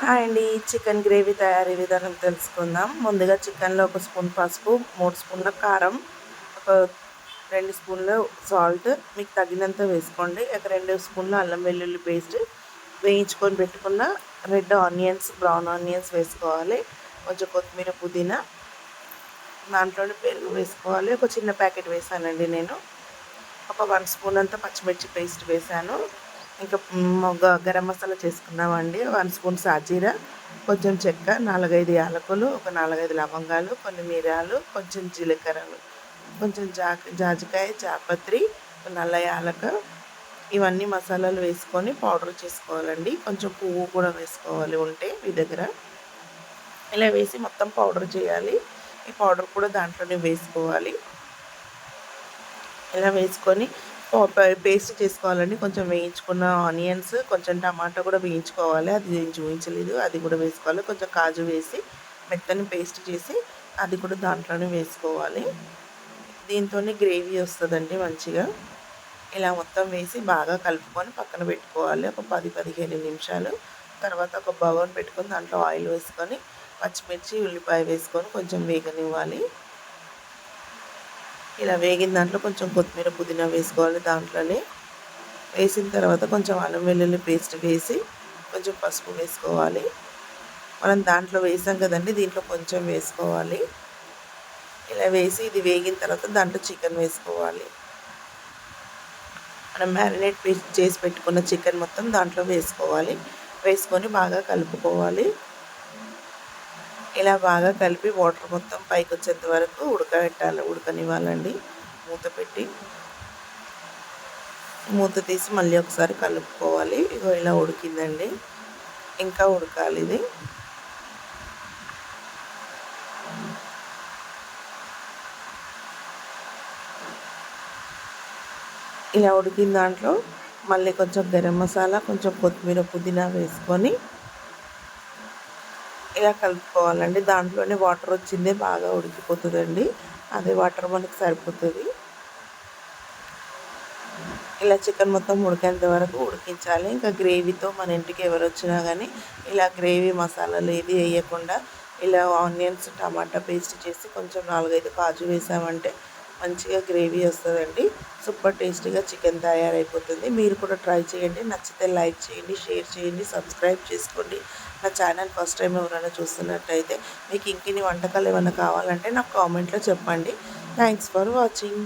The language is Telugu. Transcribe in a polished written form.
హాయ్ అండి. చికెన్ గ్రేవీ తయారీ విధానం తెలుసుకుందాం. ముందుగా చికెన్లో 1 స్పూన్ పసుపు, 3 స్పూన్ల కారం, ఒక 2 స్పూన్ల సాల్ట్ మీకు తగినంత వేసుకోండి. ఒక 2 స్పూన్ల అల్లం వెల్లుల్లి పేస్ట్, వేయించుకొని పెట్టుకున్న రెడ్ ఆనియన్స్, బ్రౌన్ ఆనియన్స్ వేసుకోవాలి. కొంచెం కొత్తిమీర, పుదీనా, దాంట్లోనే పెరుగు వేసుకోవాలి. ఒక చిన్న ప్యాకెట్ వేసానండి నేను. ఒక 1 స్పూన్ అంతా పచ్చిమిర్చి పేస్ట్ వేసాను. ఇంకా గరం మసాలా చేసుకున్నామండి. 1 స్పూన్ సాజీరా, కొంచెం చెక్క, 4, 5 యాలకులు, ఒక 4, 5 లవంగాలు, కొన్ని మిరియాలు, కొంచెం జీలకర్రలు, కొంచెం జాజికాయ, జాపత్రి, నల్ల యాలక, ఇవన్నీ మసాలాలు వేసుకొని పౌడర్ చేసుకోవాలండి. కొంచెం పువ్వు కూడా వేసుకోవాలి ఉంటే మీ దగ్గర. ఇలా వేసి మొత్తం పౌడర్ చేయాలి. ఈ పౌడర్ కూడా దాంట్లోనే వేసుకోవాలి. ఇలా వేసుకొని పేస్ట్ చేసుకోవాలండి. కొంచెం వేయించుకున్న ఆనియన్స్, కొంచెం టమాటా కూడా వేయించుకోవాలి. అది నేను చూపించలేదు, అది కూడా వేసుకోవాలి. కొంచెం కాజు వేసి మెత్తని పేస్ట్ చేసి అది కూడా దాంట్లోనే వేసుకోవాలి. దీంతో గ్రేవీ వస్తుందండి మంచిగా. ఇలా మొత్తం వేసి బాగా కలుపుకొని పక్కన పెట్టుకోవాలి ఒక 10-15 నిమిషాలు. తర్వాత ఒక బగోన్ పెట్టుకొని దాంట్లో ఆయిల్ వేసుకొని పచ్చిమిర్చి, ఉల్లిపాయ వేసుకొని కొంచెం వేగనివ్వాలి. ఇలా వేగిన దాంట్లో కొంచెం కొత్తిమీర, పుదీనా వేసుకోవాలి. దాంట్లోనే వేసిన తర్వాత కొంచెం అల్లం వెల్లుల్లి పేస్ట్ వేసి కొంచెం పసుపు వేసుకోవాలి. మనం దాంట్లో వేసాం కదండి, దీంట్లో కొంచెం వేసుకోవాలి. ఇలా వేసి ఇది వేగిన తర్వాత దాంట్లో చికెన్ వేసుకోవాలి. మనం మ్యారినేట్ చేసి పెట్టుకున్న చికెన్ మొత్తం దాంట్లో వేసుకోవాలి. వేసుకొని బాగా కలుపుకోవాలి. ఇలా బాగా కలిపి వాటర్ మొత్తం పైకి వచ్చేంత వరకు ఉడకనివ్వాలండి. మూత తీసి మళ్ళీ ఒకసారి కలుపుకోవాలి. ఇగో ఇలా ఉడికిందండి, ఇంకా ఉడకాలి ఇది. ఇలా ఉడికిన దాంట్లో మళ్ళీ కొంచెం గరం మసాలా, కొంచెం కొత్తిమీర, పుదీనా వేసుకొని ఇలా కలుపుకోవాలండి. దాంట్లోనే వాటర్ వచ్చిందే బాగా ఉడికిపోతుందండి. అదే వాటర్ మనకు సరిపోతుంది. ఇలా చికెన్ మొత్తం ఉడికేంత వరకు ఉడికించాలి. ఇంకా గ్రేవీతో మన ఇంటికి ఎవరు వచ్చినా కానీ ఇలా గ్రేవీ మసాలాలు ఏది వేయకుండా ఇలా ఆనియన్స్, టమాటా పేస్ట్ చేసి కొంచెం 4, 5 కాజు వేసామంటే మంచిగా గ్రేవీ వస్తుందండి. సూపర్ టేస్టీగా చికెన్ తయారైపోతుంది. మీరు కూడా ట్రై చేయండి. నచ్చితే లైక్ చేయండి, షేర్ చేయండి, సబ్స్క్రైబ్ చేసుకోండి. నా ఛానల్ ఫస్ట్ టైం ఎవరైనా చూస్తున్నట్టయితే మీకు ఇంకిన్ని వంటకాలు ఏమైనా కావాలంటే నాకు కామెంట్లో చెప్పండి. Thanks for watching.